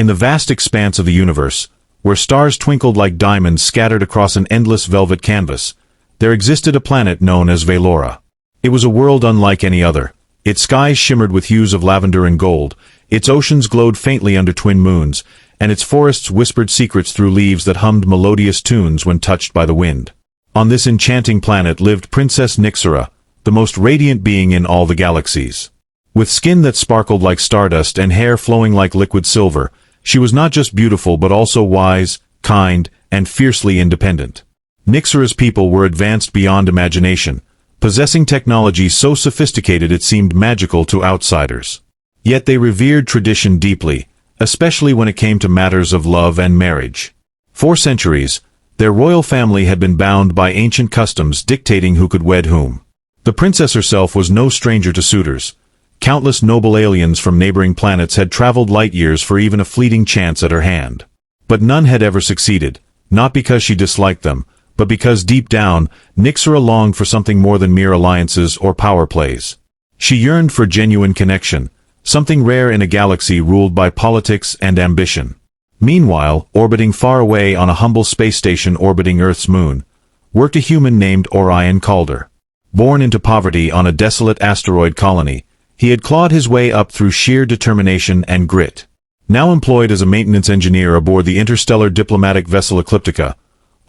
In the vast expanse of the universe, where stars twinkled like diamonds scattered across an endless velvet canvas, there existed a planet known as Veora. It was a world unlike any other. Its skies shimmered with hues of lavender and gold, its oceans glowed faintly under twin moons, and its forests whispered secrets through leaves that hummed melodious tunes when touched by the wind. On this enchanting planet lived Princess Nixura, the most radiant being in all the galaxies. With skin that sparkled like stardust and hair flowing like liquid silver, she was not just beautiful but also wise, kind, and fiercely independent. Nixura's people were advanced beyond imagination, possessing technology so sophisticated it seemed magical to outsiders. Yet they revered tradition deeply, especially when it came to matters of love and marriage. For centuries, their royal family had been bound by ancient customs dictating who could wed whom. The princess herself was no stranger to suitors. Countless noble aliens from neighboring planets had traveled light years for even a fleeting chance at her hand. But none had ever succeeded, not because she disliked them, but because deep down, Nixura longed for something more than mere alliances or power plays. She yearned for genuine connection, something rare in a galaxy ruled by politics and ambition. Meanwhile, orbiting far away on a humble space station orbiting Earth's moon, worked a human named Orion Calder. Born into poverty on a desolate asteroid colony, he had clawed his way up through sheer determination and grit. Now employed as a maintenance engineer aboard the interstellar diplomatic vessel Ecliptica,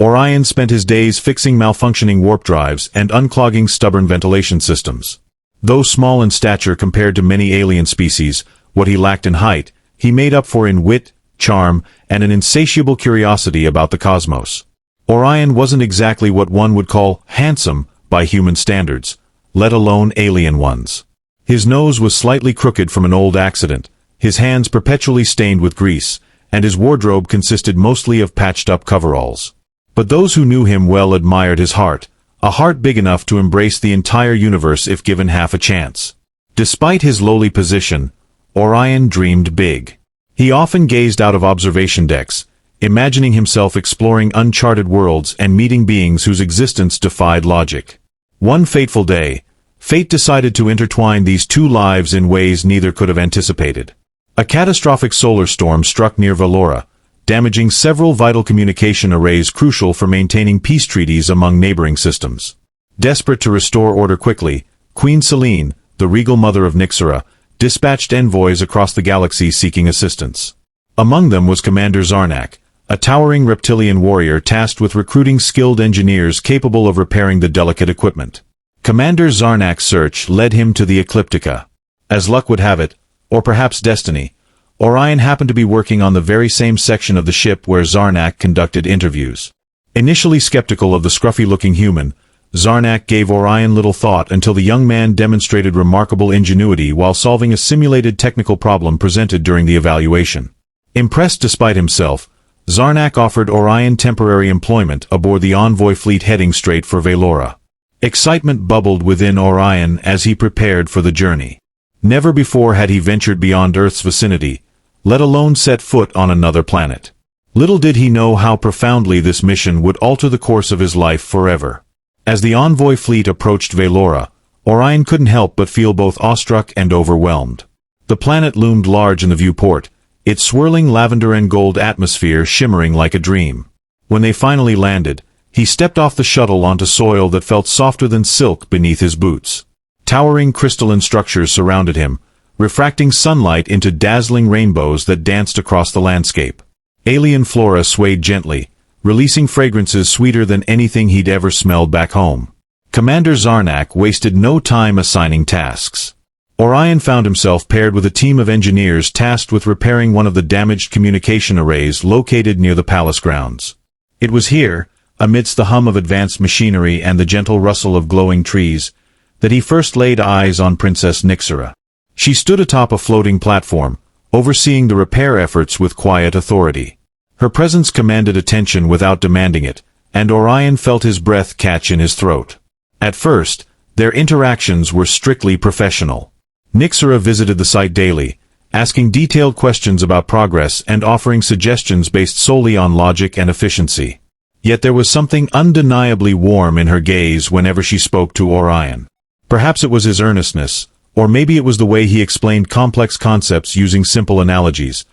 Orion spent his days fixing malfunctioning warp drives and unclogging stubborn ventilation systems. Though small in stature compared to many alien species, what he lacked in height, he made up for in wit, charm, and an insatiable curiosity about the cosmos. Orion wasn't exactly what one would call handsome by human standards, let alone alien ones. His nose was slightly crooked from an old accident, his hands perpetually stained with grease, and his wardrobe consisted mostly of patched-up coveralls. But those who knew him well admired his heart, a heart big enough to embrace the entire universe if given half a chance. Despite his lowly position, Orion dreamed big. He often gazed out of observation decks, imagining himself exploring uncharted worlds and meeting beings whose existence defied logic. One fateful day, fate decided to intertwine these two lives in ways neither could have anticipated. A catastrophic solar storm struck near Veora, damaging several vital communication arrays crucial for maintaining peace treaties among neighboring systems. Desperate to restore order quickly, Queen Selene, the regal mother of Nixura, dispatched envoys across the galaxy seeking assistance. Among them was Commander Zarnak, a towering reptilian warrior tasked with recruiting skilled engineers capable of repairing the delicate equipment. Commander Zarnak's search led him to the Ecliptica. As luck would have it, or perhaps destiny, Orion happened to be working on the very same section of the ship where Zarnak conducted interviews. Initially skeptical of the scruffy-looking human, Zarnak gave Orion little thought until the young man demonstrated remarkable ingenuity while solving a simulated technical problem presented during the evaluation. Impressed despite himself, Zarnak offered Orion temporary employment aboard the envoy fleet heading straight for Veora. Excitement bubbled within Orion as he prepared for the journey. Never before had he ventured beyond Earth's vicinity, let alone set foot on another planet. Little did he know how profoundly this mission would alter the course of his life forever. As the envoy fleet approached Veora, Orion couldn't help but feel both awestruck and overwhelmed. The planet loomed large in the viewport, its swirling lavender and gold atmosphere shimmering like a dream. When they finally landed, he stepped off the shuttle onto soil that felt softer than silk beneath his boots. Towering crystalline structures surrounded him, refracting sunlight into dazzling rainbows that danced across the landscape. Alien flora swayed gently, releasing fragrances sweeter than anything he'd ever smelled back home. Commander Zarnak wasted no time assigning tasks. Orion found himself paired with a team of engineers tasked with repairing one of the damaged communication arrays located near the palace grounds. It was here, amidst the hum of advanced machinery and the gentle rustle of glowing trees, that he first laid eyes on Princess Nixura. She stood atop a floating platform, overseeing the repair efforts with quiet authority. Her presence commanded attention without demanding it, and Orion felt his breath catch in his throat. At first, their interactions were strictly professional. Nixura visited the site daily, asking detailed questions about progress and offering suggestions based solely on logic and efficiency. Yet there was something undeniably warm in her gaze whenever she spoke to Orion. Perhaps it was his earnestness, or maybe it was the way he explained complex concepts using simple analogies,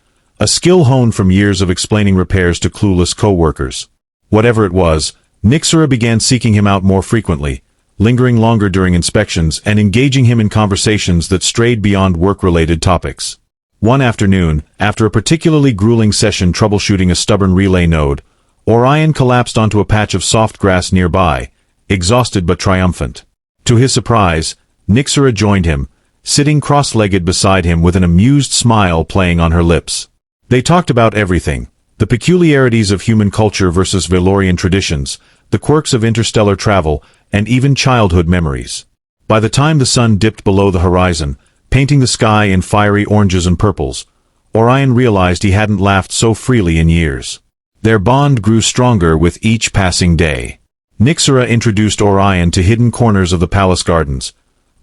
a skill honed from years of explaining repairs to clueless co-workers. Whatever it was, Nixura began seeking him out more frequently, lingering longer during inspections and engaging him in conversations that strayed beyond work-related topics. One afternoon, after a particularly grueling session troubleshooting a stubborn relay node, Orion collapsed onto a patch of soft grass nearby, exhausted but triumphant. To his surprise, Nixura joined him, sitting cross-legged beside him with an amused smile playing on her lips. They talked about everything: the peculiarities of human culture versus Veorian traditions, the quirks of interstellar travel, and even childhood memories. By the time the sun dipped below the horizon, painting the sky in fiery oranges and purples, Orion realized he hadn't laughed so freely in years. Their bond grew stronger with each passing day. Nixura introduced Orion to hidden corners of the palace gardens,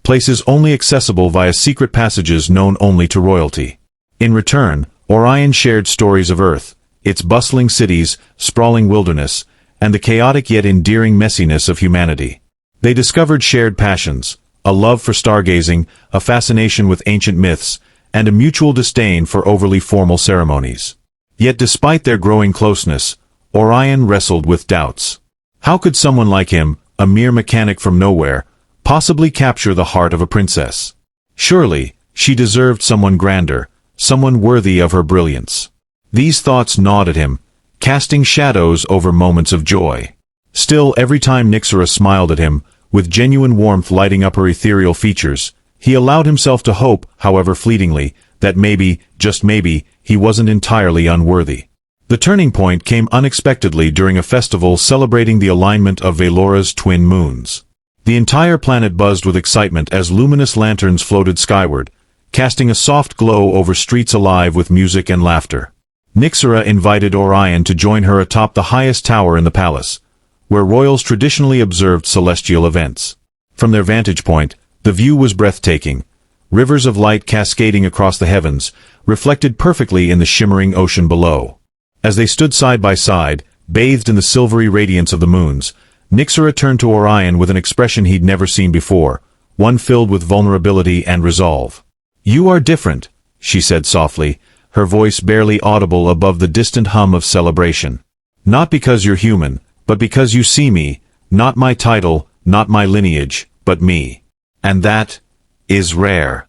places only accessible via secret passages known only to royalty. In return, Orion shared stories of Earth, its bustling cities, sprawling wilderness, and the chaotic yet endearing messiness of humanity. They discovered shared passions, a love for stargazing, a fascination with ancient myths, and a mutual disdain for overly formal ceremonies. Yet despite their growing closeness, Orion wrestled with doubts. How could someone like him, a mere mechanic from nowhere, possibly capture the heart of a princess? Surely, she deserved someone grander, someone worthy of her brilliance. These thoughts gnawed at him, casting shadows over moments of joy. Still, every time Nixura smiled at him, with genuine warmth lighting up her ethereal features, he allowed himself to hope, however fleetingly, that maybe, just maybe, he wasn't entirely unworthy. The turning point came unexpectedly during a festival celebrating the alignment of Veora's twin moons. The entire planet buzzed with excitement as luminous lanterns floated skyward, casting a soft glow over streets alive with music and laughter. Nixura invited Orion to join her atop the highest tower in the palace, where royals traditionally observed celestial events. From their vantage point, the view was breathtaking. Rivers of light cascading across the heavens, reflected perfectly in the shimmering ocean below. As they stood side by side, bathed in the silvery radiance of the moons, Nixura turned to Orion with an expression he'd never seen before, one filled with vulnerability and resolve. "You are different," she said softly, her voice barely audible above the distant hum of celebration. "Not because you're human, but because you see me, not my title, not my lineage, but me. And that is rare."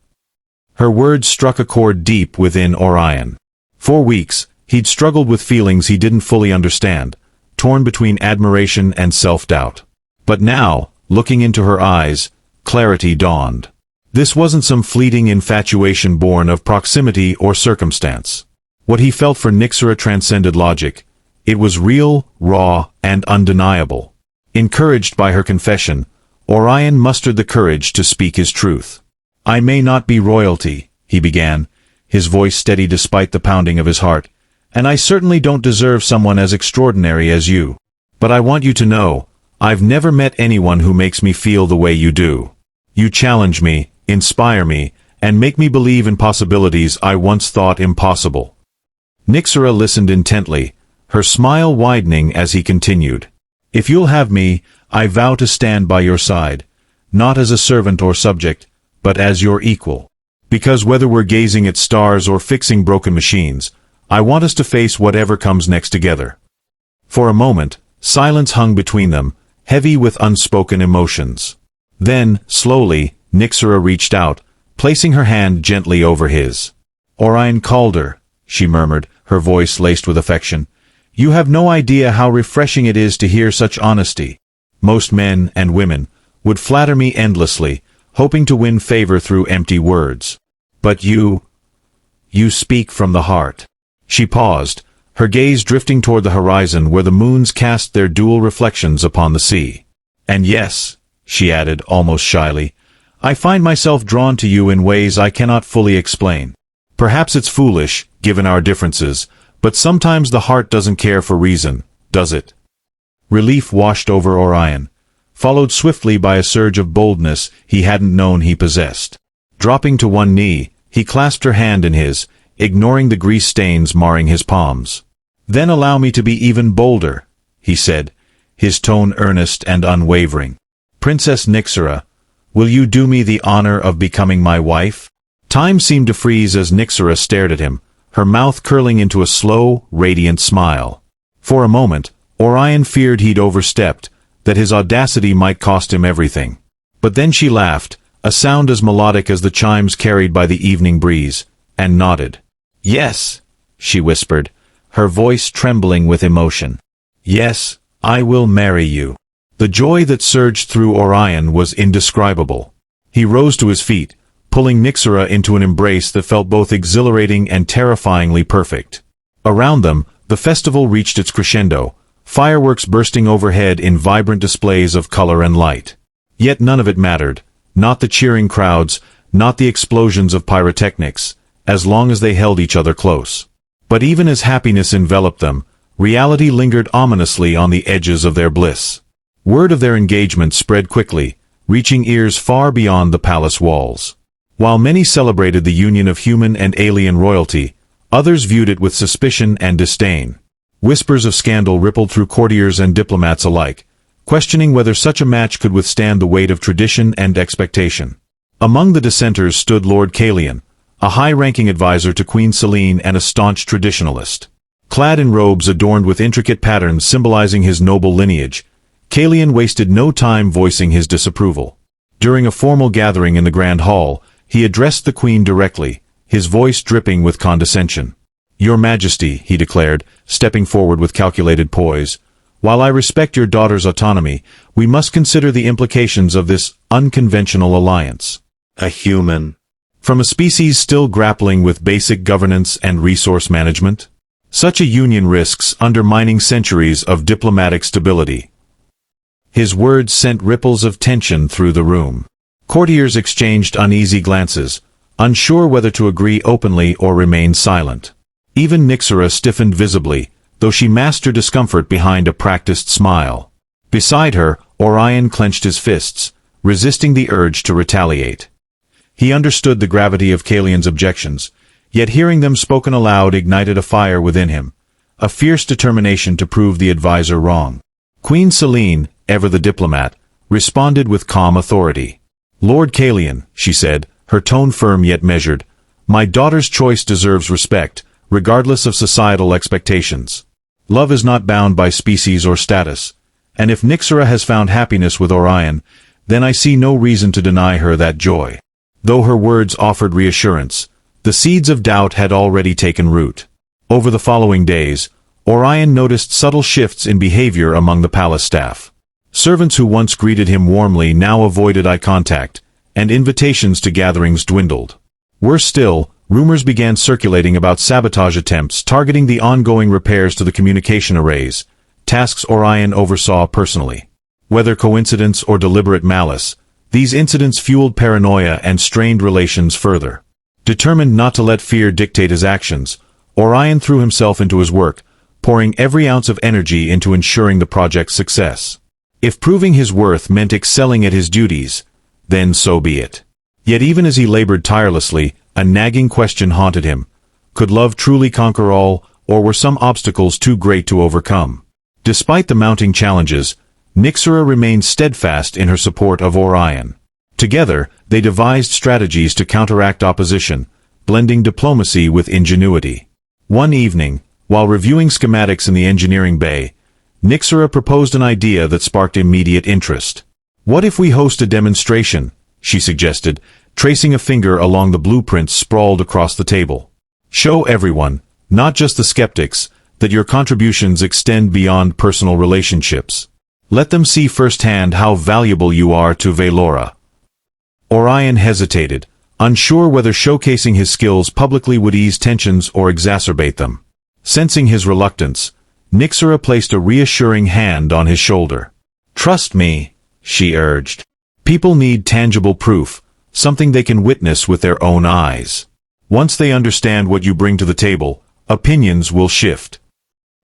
Her words struck a chord deep within Orion. For weeks, he'd struggled with feelings he didn't fully understand, torn between admiration and self-doubt. But now, looking into her eyes, clarity dawned. This wasn't some fleeting infatuation born of proximity or circumstance. What he felt for Nixura transcended logic. It was real, raw, and undeniable. Encouraged by her confession, Orion mustered the courage to speak his truth. "I may not be royalty," he began, his voice steady despite the pounding of his heart, "and I certainly don't deserve someone as extraordinary as you. But I want you to know, I've never met anyone who makes me feel the way you do. You challenge me, inspire me, and make me believe in possibilities I once thought impossible." Nixura listened intently, her smile widening as he continued. "If you'll have me, I vow to stand by your side, not as a servant or subject, but as your equal. Because whether we're gazing at stars or fixing broken machines, I want us to face whatever comes next together." For a moment, silence hung between them, heavy with unspoken emotions. Then, slowly, Nixura reached out, placing her hand gently over his. "Orion Calder," she murmured, her voice laced with affection. "You have no idea how refreshing it is to hear such honesty. Most men and women would flatter me endlessly, hoping to win favor through empty words. But you speak from the heart." She paused, her gaze drifting toward the horizon where the moons cast their dual reflections upon the sea. "And yes," she added almost shyly, "I find myself drawn to you in ways I cannot fully explain. Perhaps it's foolish, given our differences, but sometimes the heart doesn't care for reason, does it?" Relief washed over Orion, followed swiftly by a surge of boldness he hadn't known he possessed. Dropping to one knee, he clasped her hand in his, ignoring the grease stains marring his palms. "Then allow me to be even bolder," he said, his tone earnest and unwavering. "Princess Nixura, will you do me the honor of becoming my wife?" Time seemed to freeze as Nixura stared at him, her mouth curling into a slow, radiant smile. For a moment, Orion feared he'd overstepped, that his audacity might cost him everything. But then she laughed, a sound as melodic as the chimes carried by the evening breeze, and nodded. "Yes," she whispered, her voice trembling with emotion. "Yes, I will marry you." The joy that surged through Orion was indescribable. He rose to his feet, pulling Nixura into an embrace that felt both exhilarating and terrifyingly perfect. Around them, the festival reached its crescendo, fireworks bursting overhead in vibrant displays of color and light. Yet none of it mattered, not the cheering crowds, not the explosions of pyrotechnics, as long as they held each other close. But even as happiness enveloped them, reality lingered ominously on the edges of their bliss. Word of their engagement spread quickly, reaching ears far beyond the palace walls. While many celebrated the union of human and alien royalty, others viewed it with suspicion and disdain. Whispers of scandal rippled through courtiers and diplomats alike, questioning whether such a match could withstand the weight of tradition and expectation. Among the dissenters stood Lord Calder, a high-ranking advisor to Queen Selene and a staunch traditionalist. Clad in robes adorned with intricate patterns symbolizing his noble lineage, Calder wasted no time voicing his disapproval. During a formal gathering in the Grand Hall, he addressed the Queen directly, his voice dripping with condescension. "Your Majesty," he declared, stepping forward with calculated poise, "while I respect your daughter's autonomy, we must consider the implications of this unconventional alliance. A human from a species still grappling with basic governance and resource management? Such a union risks undermining centuries of diplomatic stability." His words sent ripples of tension through the room. Courtiers exchanged uneasy glances, unsure whether to agree openly or remain silent. Even Nixura stiffened visibly, though she masked her discomfort behind a practiced smile. Beside her, Orion clenched his fists, resisting the urge to retaliate. He understood the gravity of Calder's objections, yet hearing them spoken aloud ignited a fire within him, a fierce determination to prove the advisor wrong. Queen Selene, ever the diplomat, responded with calm authority. "Lord Calder," she said, her tone firm yet measured, "my daughter's choice deserves respect, regardless of societal expectations. Love is not bound by species or status, and if Nixura has found happiness with Orion, then I see no reason to deny her that joy." Though her words offered reassurance, the seeds of doubt had already taken root. Over the following days, Orion noticed subtle shifts in behavior among the palace staff. Servants who once greeted him warmly now avoided eye contact, and invitations to gatherings dwindled. Worse still, rumors began circulating about sabotage attempts targeting the ongoing repairs to the communication arrays, tasks Orion oversaw personally. Whether coincidence or deliberate malice, these incidents fueled paranoia and strained relations further. Determined not to let fear dictate his actions, Orion threw himself into his work, pouring every ounce of energy into ensuring the project's success. If proving his worth meant excelling at his duties, then so be it. Yet even as he labored tirelessly, a nagging question haunted him. Could love truly conquer all, or were some obstacles too great to overcome? Despite the mounting challenges, Nixura remained steadfast in her support of Orion. Together, they devised strategies to counteract opposition, blending diplomacy with ingenuity. One evening, while reviewing schematics in the engineering bay, Nixura proposed an idea that sparked immediate interest. "What if we host a demonstration?" she suggested, tracing a finger along the blueprints sprawled across the table. "Show everyone, not just the skeptics, that your contributions extend beyond personal relationships. Let them see firsthand how valuable you are to Veora." Orion hesitated, unsure whether showcasing his skills publicly would ease tensions or exacerbate them. Sensing his reluctance, Nixura placed a reassuring hand on his shoulder. "Trust me," she urged. "People need tangible proof, something they can witness with their own eyes. Once they understand what you bring to the table, opinions will shift."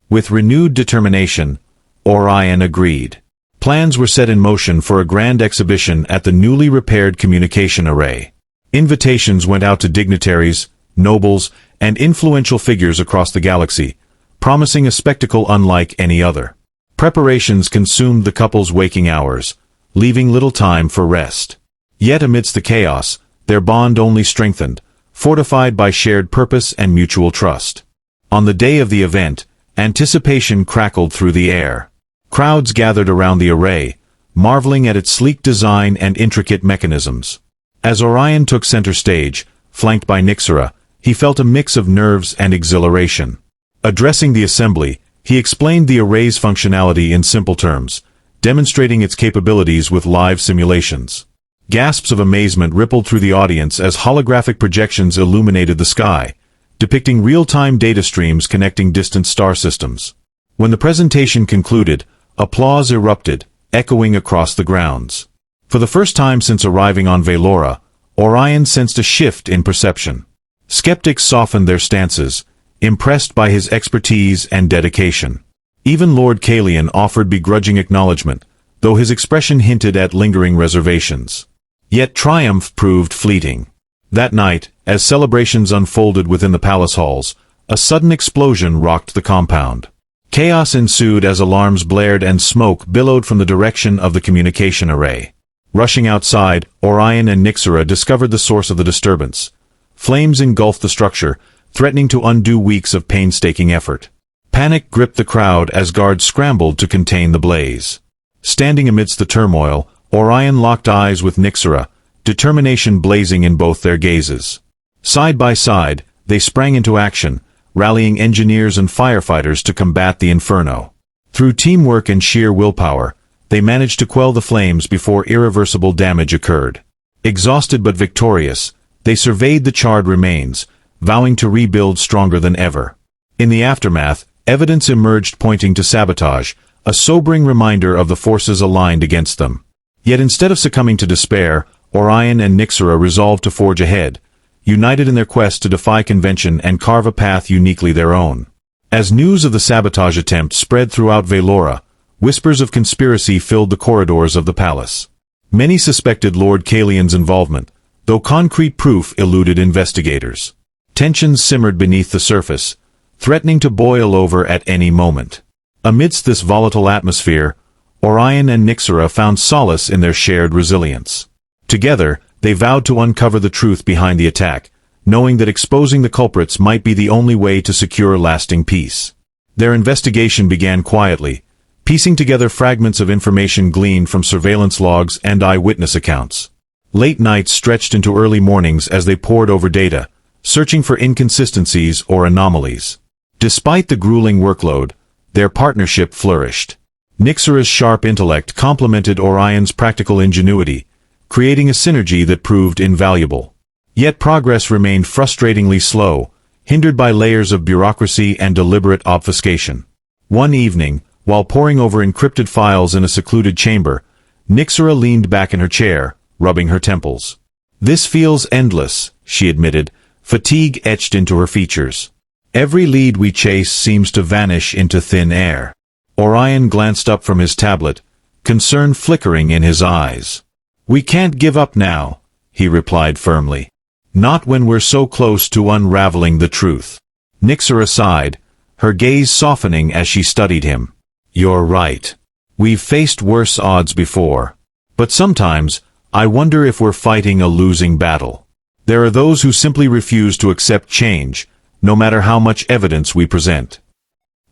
With renewed determination, Orion agreed. Plans were set in motion for a grand exhibition at the newly repaired communication array. Invitations went out to dignitaries, nobles, and influential figures across the galaxy, promising a spectacle unlike any other. Preparations consumed the couple's waking hours, leaving little time for rest. Yet amidst the chaos, their bond only strengthened, fortified by shared purpose and mutual trust. On the day of the event, anticipation crackled through the air. Crowds gathered around the array, marveling at its sleek design and intricate mechanisms. As Orion took center stage, flanked by Nixura, he felt a mix of nerves and exhilaration. Addressing the assembly, he explained the array's functionality in simple terms, demonstrating its capabilities with live simulations. Gasps of amazement rippled through the audience as holographic projections illuminated the sky, depicting real-time data streams connecting distant star systems. When the presentation concluded, applause erupted, echoing across the grounds. For the first time since arriving on Veora, Orion sensed a shift in perception. Skeptics softened their stances, impressed by his expertise and dedication. Even Lord Kalian offered begrudging acknowledgement, though his expression hinted at lingering reservations. Yet triumph proved fleeting. That night, as celebrations unfolded within the palace halls, a sudden explosion rocked the compound. Chaos ensued as alarms blared and smoke billowed from the direction of the communication array. Rushing outside, Orion and Nixura discovered the source of the disturbance. Flames engulfed the structure, threatening to undo weeks of painstaking effort. Panic gripped the crowd as guards scrambled to contain the blaze. Standing amidst the turmoil, Orion locked eyes with Nixura, determination blazing in both their gazes. Side by side, they sprang into action, rallying engineers and firefighters to combat the inferno. Through teamwork and sheer willpower, they managed to quell the flames before irreversible damage occurred. Exhausted but victorious, they surveyed the charred remains, vowing to rebuild stronger than ever. In the aftermath, evidence emerged pointing to sabotage, a sobering reminder of the forces aligned against them. Yet instead of succumbing to despair, Orion and Nixura resolved to forge ahead, united in their quest to defy convention and carve a path uniquely their own. As news of the sabotage attempt spread throughout Veora, whispers of conspiracy filled the corridors of the palace. Many suspected Lord Kalian's involvement, though concrete proof eluded investigators. Tensions simmered beneath the surface, threatening to boil over at any moment. Amidst this volatile atmosphere, Orion and Nixura found solace in their shared resilience. Together, they vowed to uncover the truth behind the attack, knowing that exposing the culprits might be the only way to secure lasting peace. Their investigation began quietly, piecing together fragments of information gleaned from surveillance logs and eyewitness accounts. Late nights stretched into early mornings as they pored over data, searching for inconsistencies or anomalies. Despite the grueling workload, their partnership flourished. Nixura's sharp intellect complemented Orion's practical ingenuity, creating a synergy that proved invaluable. Yet progress remained frustratingly slow, hindered by layers of bureaucracy and deliberate obfuscation. One evening, while poring over encrypted files in a secluded chamber, Nixura leaned back in her chair, rubbing her temples. "This feels endless," she admitted, fatigue etched into her features. "Every lead we chase seems to vanish into thin air." Orion glanced up from his tablet, concern flickering in his eyes. "We can't give up now," he replied firmly. "Not when we're so close to unraveling the truth." Nixura sighed, her gaze softening as she studied him. "You're right. We've faced worse odds before. But sometimes, I wonder if we're fighting a losing battle. There are those who simply refuse to accept change, no matter how much evidence we present."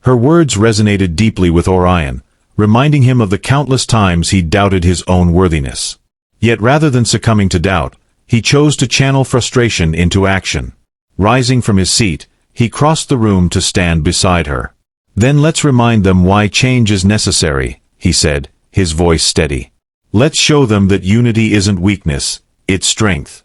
Her words resonated deeply with Orion, reminding him of the countless times he doubted his own worthiness. Yet rather than succumbing to doubt, he chose to channel frustration into action. Rising from his seat, he crossed the room to stand beside her. "Then let's remind them why change is necessary," he said, his voice steady. "Let's show them that unity isn't weakness, it's strength."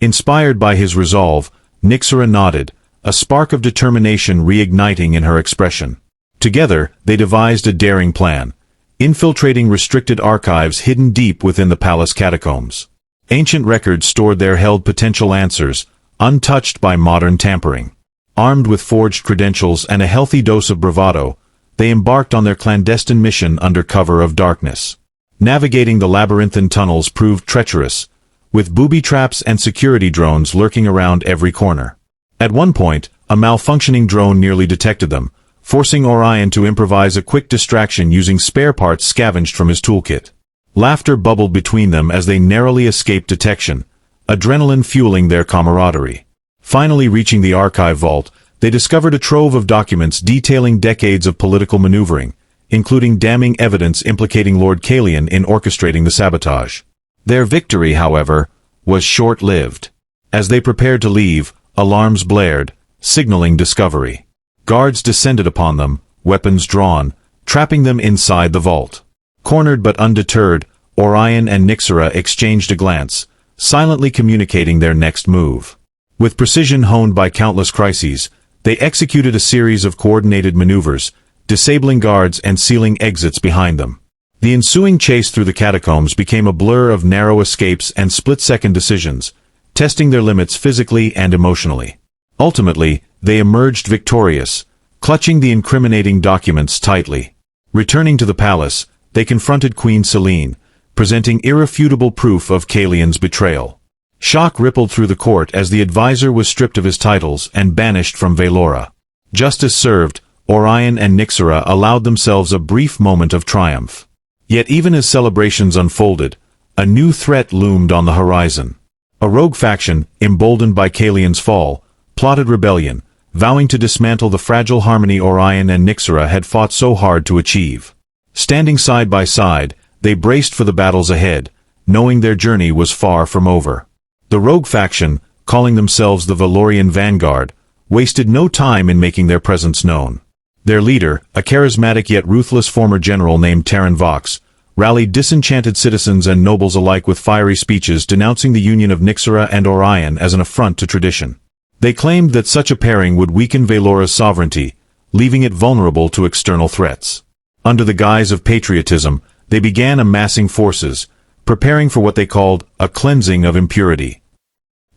Inspired by his resolve, Nixura nodded, a spark of determination reigniting in her expression. Together, they devised a daring plan, infiltrating restricted archives hidden deep within the palace catacombs. Ancient records stored there held potential answers, untouched by modern tampering. Armed with forged credentials and a healthy dose of bravado, they embarked on their clandestine mission under cover of darkness. Navigating the labyrinthine tunnels proved treacherous, with booby traps and security drones lurking around every corner. At one point, a malfunctioning drone nearly detected them, forcing Orion to improvise a quick distraction using spare parts scavenged from his toolkit. Laughter bubbled between them as they narrowly escaped detection, adrenaline fueling their camaraderie. Finally reaching the archive vault, they discovered a trove of documents detailing decades of political maneuvering, including damning evidence implicating Lord Kalian in orchestrating the sabotage. Their victory, however, was short-lived. As they prepared to leave, alarms blared, signaling discovery. Guards descended upon them, weapons drawn, trapping them inside the vault. Cornered but undeterred, Orion and Nixura exchanged a glance, silently communicating their next move. With precision honed by countless crises, they executed a series of coordinated maneuvers, disabling guards and sealing exits behind them. The ensuing chase through the catacombs became a blur of narrow escapes and split-second decisions, testing their limits physically and emotionally. Ultimately, they emerged victorious, clutching the incriminating documents tightly. Returning to the palace, they confronted Queen Selene, presenting irrefutable proof of Kalian's betrayal. Shock rippled through the court as the advisor was stripped of his titles and banished from Veora. Justice served, Orion and Nixura allowed themselves a brief moment of triumph. Yet even as celebrations unfolded, a new threat loomed on the horizon. A rogue faction, emboldened by Kalian's fall, plotted rebellion, vowing to dismantle the fragile harmony Orion and Nixura had fought so hard to achieve. Standing side by side, they braced for the battles ahead, knowing their journey was far from over. The rogue faction, calling themselves the Valorian Vanguard, wasted no time in making their presence known. Their leader, a charismatic yet ruthless former general named Terran Vox, rallied disenchanted citizens and nobles alike with fiery speeches denouncing the union of Nixura and Orion as an affront to tradition. They claimed that such a pairing would weaken Velora's sovereignty, leaving it vulnerable to external threats. Under the guise of patriotism, they began amassing forces, preparing for what they called a cleansing of impurity.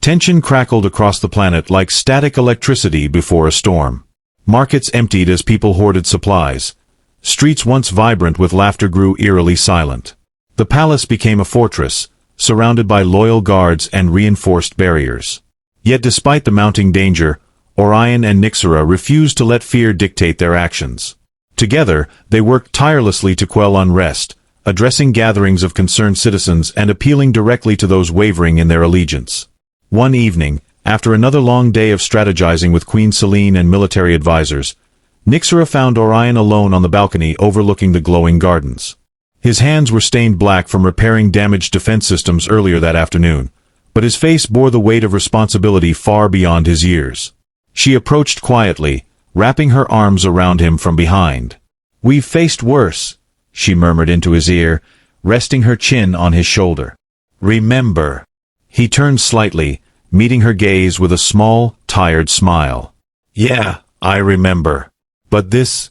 Tension crackled across the planet like static electricity before a storm. Markets emptied as people hoarded supplies. Streets once vibrant with laughter grew eerily silent. The palace became a fortress, surrounded by loyal guards and reinforced barriers. Yet despite the mounting danger, Orion and Nixura refused to let fear dictate their actions. Together, they worked tirelessly to quell unrest, addressing gatherings of concerned citizens and appealing directly to those wavering in their allegiance. One evening, after another long day of strategizing with Queen Selene and military advisors, Nixura found Orion alone on the balcony overlooking the glowing gardens. His hands were stained black from repairing damaged defense systems earlier that afternoon, but his face bore the weight of responsibility far beyond his years. She approached quietly, wrapping her arms around him from behind. "We've faced worse," she murmured into his ear, resting her chin on his shoulder. "Remember." He turned slightly, meeting her gaze with a small, tired smile. "Yeah, I remember. But this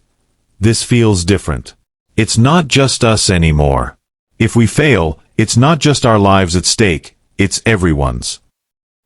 feels different. It's not just us anymore. If we fail, it's not just our lives at stake, it's everyone's."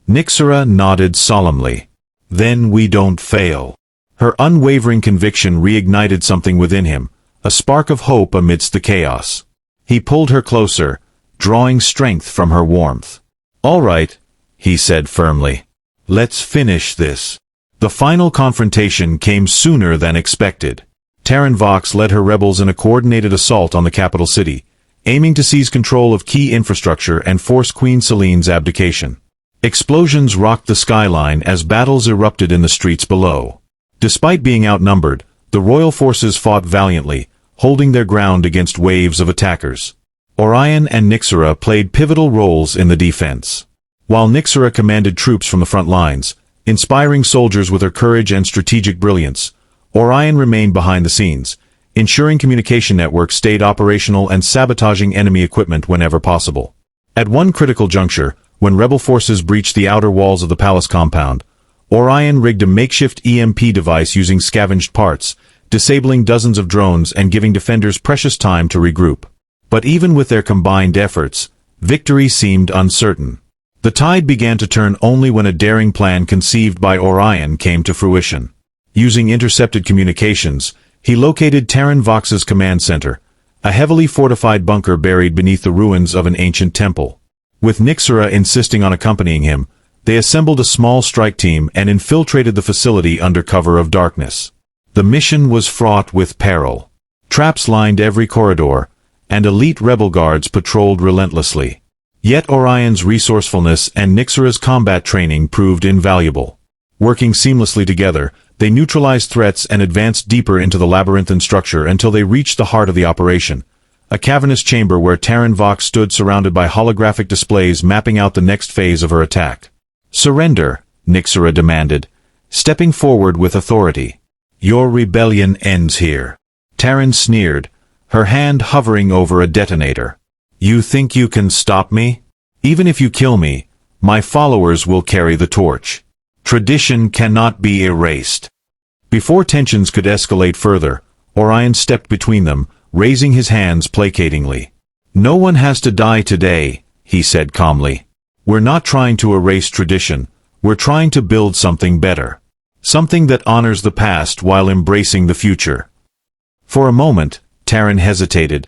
Nixura nodded solemnly. "Then we don't fail." Her unwavering conviction reignited something within him, a spark of hope amidst the chaos. He pulled her closer, drawing strength from her warmth. "All right," he said firmly. "Let's finish this." The final confrontation came sooner than expected. Terran Vox led her rebels in a coordinated assault on the capital city, aiming to seize control of key infrastructure and force Queen Selene's abdication. Explosions rocked the skyline as battles erupted in the streets below. Despite being outnumbered, the royal forces fought valiantly, holding their ground against waves of attackers. Orion and Nixura played pivotal roles in the defense. While Nixura commanded troops from the front lines, inspiring soldiers with her courage and strategic brilliance, Orion remained behind the scenes, ensuring communication networks stayed operational and sabotaging enemy equipment whenever possible. At one critical juncture, when rebel forces breached the outer walls of the palace compound, Orion rigged a makeshift EMP device using scavenged parts, disabling dozens of drones and giving defenders precious time to regroup. But even with their combined efforts, victory seemed uncertain. The tide began to turn only when a daring plan conceived by Orion came to fruition. Using intercepted communications, he located Terran Vox's command center, a heavily fortified bunker buried beneath the ruins of an ancient temple. With Nixura insisting on accompanying him, they assembled a small strike team and infiltrated the facility under cover of darkness. The mission was fraught with peril. Traps lined every corridor, and elite rebel guards patrolled relentlessly. Yet Orion's resourcefulness and Nixura's combat training proved invaluable. Working seamlessly together, they neutralized threats and advanced deeper into the labyrinthine structure until they reached the heart of the operation, a cavernous chamber where Terran Vox stood surrounded by holographic displays mapping out the next phase of her attack. "Surrender," Nixura demanded, stepping forward with authority. "Your rebellion ends here." Terran sneered, her hand hovering over a detonator. "You think you can stop me? Even if you kill me, my followers will carry the torch. Tradition cannot be erased." Before tensions could escalate further, Orion stepped between them, raising his hands placatingly. "No one has to die today," he said calmly. "We're not trying to erase tradition, we're trying to build something better. Something that honors the past while embracing the future." For a moment, Terran hesitated,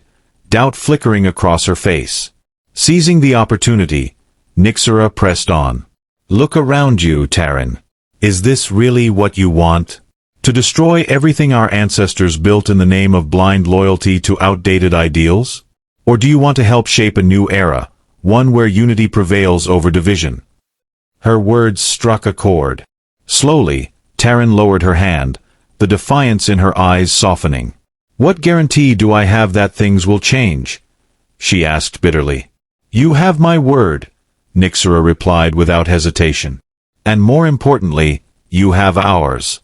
doubt flickering across her face. Seizing the opportunity, Nixura pressed on. "Look around you, Terran. Is this really what you want? To destroy everything our ancestors built in the name of blind loyalty to outdated ideals? Or do you want to help shape a new era, one where unity prevails over division?" Her words struck a chord. Slowly, Terran lowered her hand, the defiance in her eyes softening. "What guarantee do I have that things will change?" she asked bitterly. "You have my word," Nixura replied without hesitation. "And more importantly, you have ours."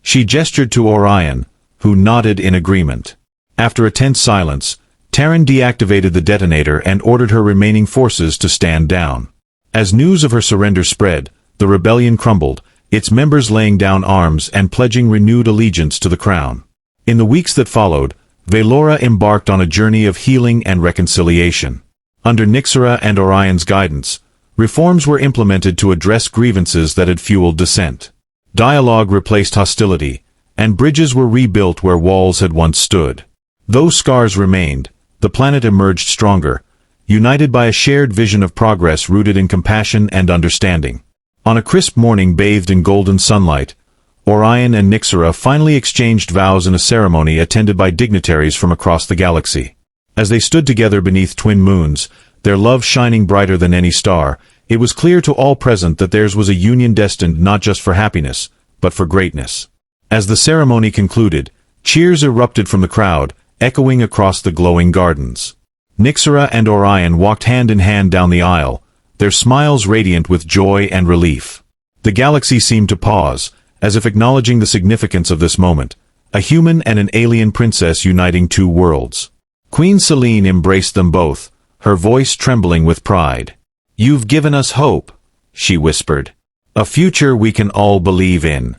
She gestured to Orion, who nodded in agreement. After a tense silence, Terran deactivated the detonator and ordered her remaining forces to stand down. As news of her surrender spread, the rebellion crumbled, its members laying down arms and pledging renewed allegiance to the crown. In the weeks that followed, Veora embarked on a journey of healing and reconciliation. Under Nixura and Orion's guidance, reforms were implemented to address grievances that had fueled dissent. Dialogue replaced hostility, and bridges were rebuilt where walls had once stood. Though scars remained, the planet emerged stronger, united by a shared vision of progress rooted in compassion and understanding. On a crisp morning bathed in golden sunlight, Orion and Nixura finally exchanged vows in a ceremony attended by dignitaries from across the galaxy. As they stood together beneath twin moons, their love shining brighter than any star, it was clear to all present that theirs was a union destined not just for happiness, but for greatness. As the ceremony concluded, cheers erupted from the crowd, echoing across the glowing gardens. Nixura and Orion walked hand in hand down the aisle, their smiles radiant with joy and relief. The galaxy seemed to pause, as if acknowledging the significance of this moment, a human and an alien princess uniting two worlds. Queen Selene embraced them both, her voice trembling with pride. "You've given us hope," she whispered. "A future we can all believe in."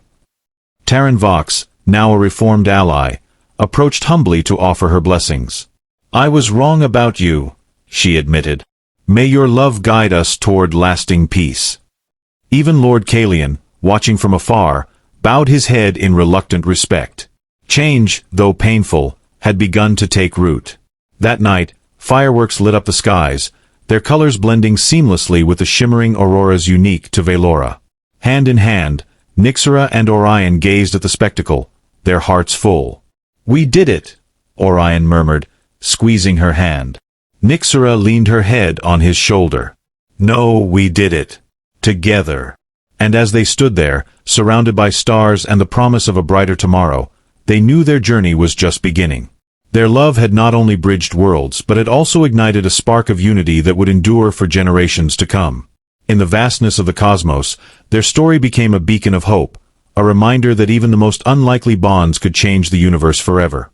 Terran Vox, now a reformed ally, approached humbly to offer her blessings. "I was wrong about you," she admitted. "May your love guide us toward lasting peace." Even Lord Kalian, watching from afar, bowed his head in reluctant respect. Change, though painful, had begun to take root. That night, fireworks lit up the skies, their colors blending seamlessly with the shimmering auroras unique to Veora. Hand in hand, Nixura and Orion gazed at the spectacle, their hearts full. "We did it," Orion murmured, squeezing her hand. Nixura leaned her head on his shoulder. "No, we did it. Together." And as they stood there, surrounded by stars and the promise of a brighter tomorrow, they knew their journey was just beginning. Their love had not only bridged worlds, but it also ignited a spark of unity that would endure for generations to come. In the vastness of the cosmos, their story became a beacon of hope, a reminder that even the most unlikely bonds could change the universe forever.